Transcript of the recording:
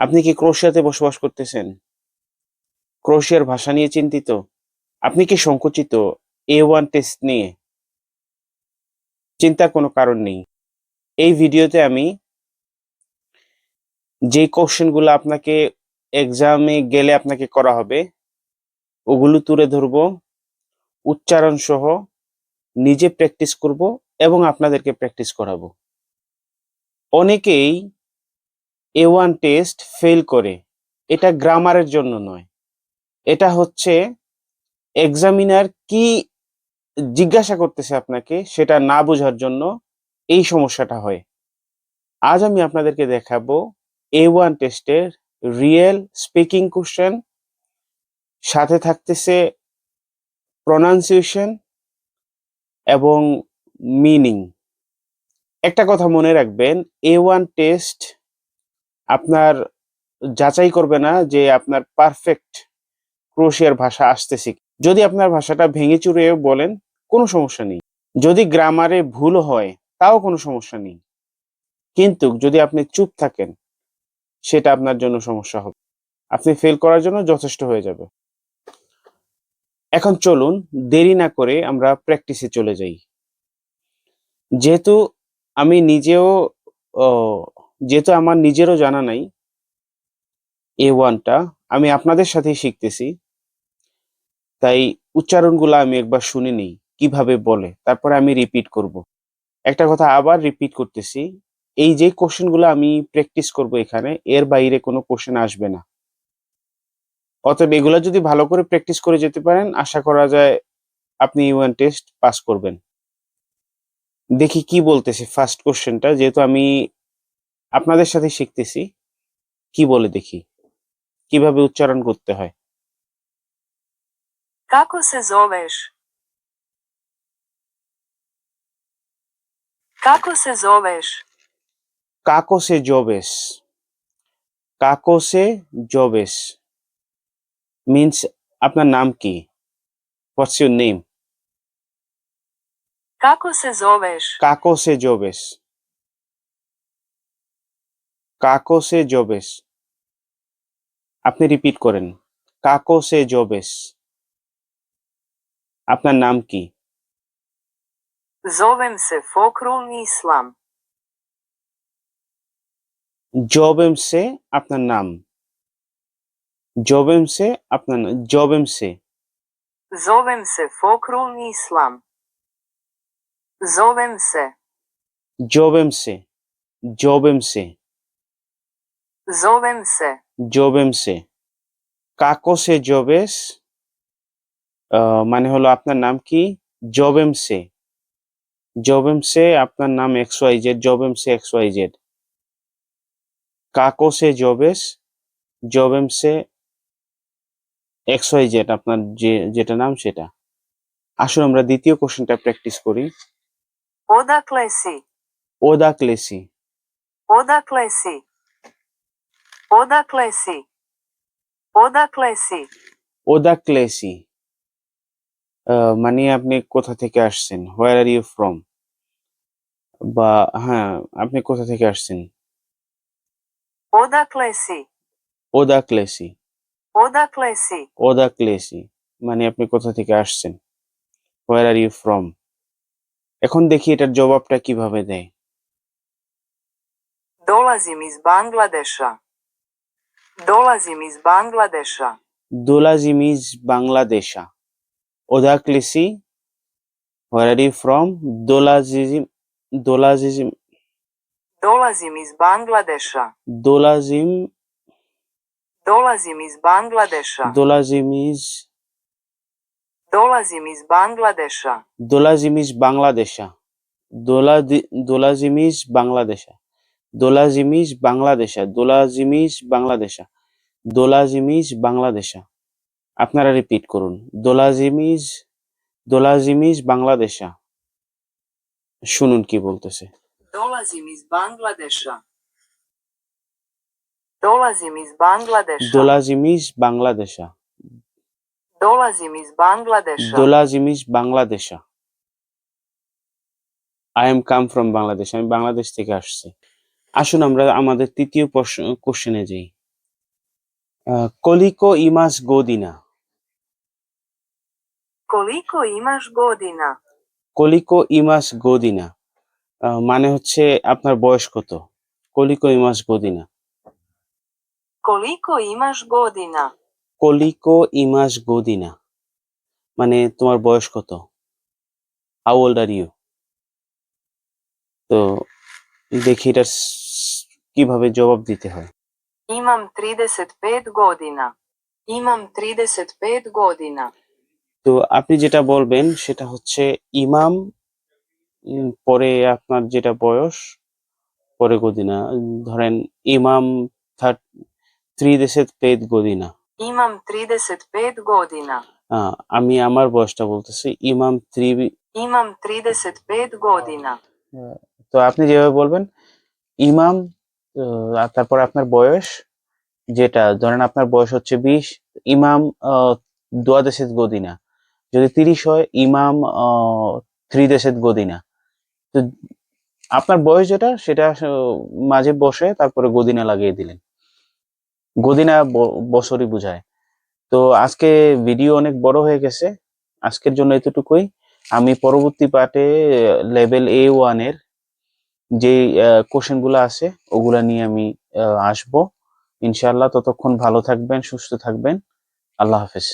আপনি কি ক্রোয়েশিয়াতে বসবাস করতেছেন? ক্রোয়েশিয়ার ভাষা নিয়ে চিন্তিত? আপনি কি সংকুচিত A1 টেস্ট নিয়ে? চিন্তার কোনো কারণ নেই। এই ভিডিওতে আমি যে কোয়েশ্চেন গুলো আপনাকে এক্সামে গেলে আপনাকে করা হবে, ওগুলো তুলে ধরবো, উচ্চারণ সহ নিজে প্র্যাকটিস করব এবং আপনাদেরকে প্র্যাকটিস করাবো। অনেকেই A1 টেস্ট ফেল করে। এটা গ্রামারের জন্য নয়। এটা হচ্ছে এক্সামিনার কি জিজ্ঞাসা করতেছে আপনাকে সেটা না বোঝার জন্য এই সমস্যাটা হয়। আজ আমি আপনাদেরকে দেখাবো A1 টেস্টের রিয়েল স্পিকিং কোশ্চেন, সাথে থাকতেছে প্রনাউন্সিয়েশন এবং মিনিং। একটা কথা মনে রাখবেন, A1 টেস্ট আপনার যাচাই করবে না যে আপনার পারফেক্ট ক্রোয়েশিয়ার ভাষা আসতেছে। যদি আপনার ভাষাটা ভেঙে চুরে বলেন, কোনো সমস্যা নেই। যদি গ্রামারে ভুল হয়, তাও কোনো সমস্যা নেই। কিন্তু যদি আপনি চুপ থাকেন, সেটা আপনার জন্য সমস্যা হবে। আপনি ফেল করার জন্য যথেষ্ট হয়ে যাবে। এখন চলুন দেরি না করে আমরা প্র্যাকটিসে চলে যাই। যেহেতু আমি নিজেও ও যেহেতু আমার নিজেরও জানা নাই A1 টা, আমি আপনাদের সাথেই শিখতেছি। তাই উচ্চারণগুলো আমি একবার শুনে নিই কিভাবে বলে, তারপরে আমি রিপিট করব। একটা কথা আবার রিপিট করতেছি, এই যে কোশ্চেন গুলো আমি প্র্যাকটিস করব এখানে, এর বাইরে কোনো কোশ্চেন আসবে না। অতএব এগুলা যদি ভালো করে প্র্যাকটিস করে যেতে পারেন, আশা করা যায় আপনি A1 টেস্ট পাস করবেন। দেখি কি বলতেছে ফার্স্ট কোশ্চেনটা, যেহেতু আমি আপনাদের সাথে শিখতেছি, কি বলে দেখি কিভাবে উচ্চারণ করতে হয়। Kako se zoveš? Kako se zoveš? কাকো সে জবেস, কাকো সে জবেস মিন্স আপনার নাম কি? What's your name? Kako se zoveš? কাকো সে জবেস, কাকো সে জবেস। আপনি রিপিট করেন, কাকো সে জবেস। আপনার নাম কি? Zovem se Fokhrul Islam. জবেম সে আপনার নাম, জবেম সে আপনার নাম, জবেম সে। Zovem se Fokhrul Islam. Zovem se. জবেম সে, জবেম সে, Zovem se. জবেম সে। কাকো সে জবেস মানে হলো আপনার নাম কি? জবেম সে, জবেম সে আপনার নাম XYZ, জবেম সে XYZ। কাকো সে জবেস, জবেম সে XYZ আপনার যেটা নাম সেটা। আসুন আমরা দ্বিতীয় কোশ্চেনটা প্র্যাকটিস করি। Odakle si? ওদাকলে সি, Odakle si? Odakle si? Odakle si? ওদাকলে সি মানে আপনি কোথা থেকে আসছেন? Where are you from? বা হ্যাঁ, আপনি কোথা থেকে আসছেন? Odakle si? ওদাকলে সি, Odakle si? ওদাকলে সি মানে আপনি কোথা থেকে আসছেন? Where are you from? এখন দেখি এটার জবাবটা কিভাবে দেয়। Dolazim iz Bangladeša. Dolazim iz Bangladeša. দোলাজিম ইজ বাংলাদেশা। ওদাকলে সি, হোয়ার আর ইউ ফ্রম? দোলাজিম, দোলাজিম, Dolazim iz Bangladeša. দোলাজিম, Dolazim iz Bangladeša. দোলাজিম ইজ, Dolazim iz Bangladeša. দোলাজিম ইজ বাংলাদেশা। দোলাজিম ইজ বাংলাদেশা। দোলাজিম ইজ বাংলাদেশা। দোলাজিম ইজ বাংলাদেশা। দোলাজিম ইজ বাংলাদেশা। আপনারা রিপিট করুন। দোলাজিম ইজ বাংলাদেশা। শুনুন কি বলতেছে। Dolazim iz Bangladeša. Dolazim iz Bangladeša. দোলাজিম ইজ বাংলাদেশা। Dolazim iz Bangladeša. দোলাজিম ইজ বাংলাদেশা। I am come from Bangladesh. আমি বাংলাদেশ থেকে আসছি। আসুন আমরা আমাদের তৃতীয় কোশ্চেনে যাই। koliko imaš godina? Koliko imaš godina? koliko imaš godina? মানে হচ্ছে আপনার বয়স কত? koliko imaš godina? Koliko imaš godina? koliko imaš godina? মানে তোমার বয়স কত? How old are you? তো দেখি এটা কিভাবে জবাব দিতে হয়। Imam 35 godina. Imam 35 godina. তো আপনি যেটা বলবেন সেটা হচ্ছে ইমাম, পরে আপনার যেটা বয়স, পরে গদিনা। ধরেন ইমাম 35 godina। Imam 35 godina. আমি আমার বয়সটা বলতেছি। ইমাম 3। Imam 35 godina. তো আপনি যেভাবে বলবেন ইমাম, আর তারপর আপনার বয়স, যেটা ধরেন আপনার বয়স হচ্ছে 20, ইমাম 20 godina। যদি 30 হয় ইমাম 30 godina। তো আপনার বয়স যেটা সেটা মাঝে বসে তারপরে গদিনা লাগিয়ে দিলেন। গদিনা বছরই বোঝায়। তো আজকে ভিডিও অনেক বড় হয়ে গেছে, আজকের জন্য এতটুকুই। আমি পরবর্তী পার্টে লেভেল A1 এর যে কোশ্চেন গুলো আছে ওগুলা নিয়ে আমি আসবো ইনশাআল্লাহ। ততক্ষণ ভালো থাকবেন, সুস্থ থাকবেন। আল্লাহ হাফেজ।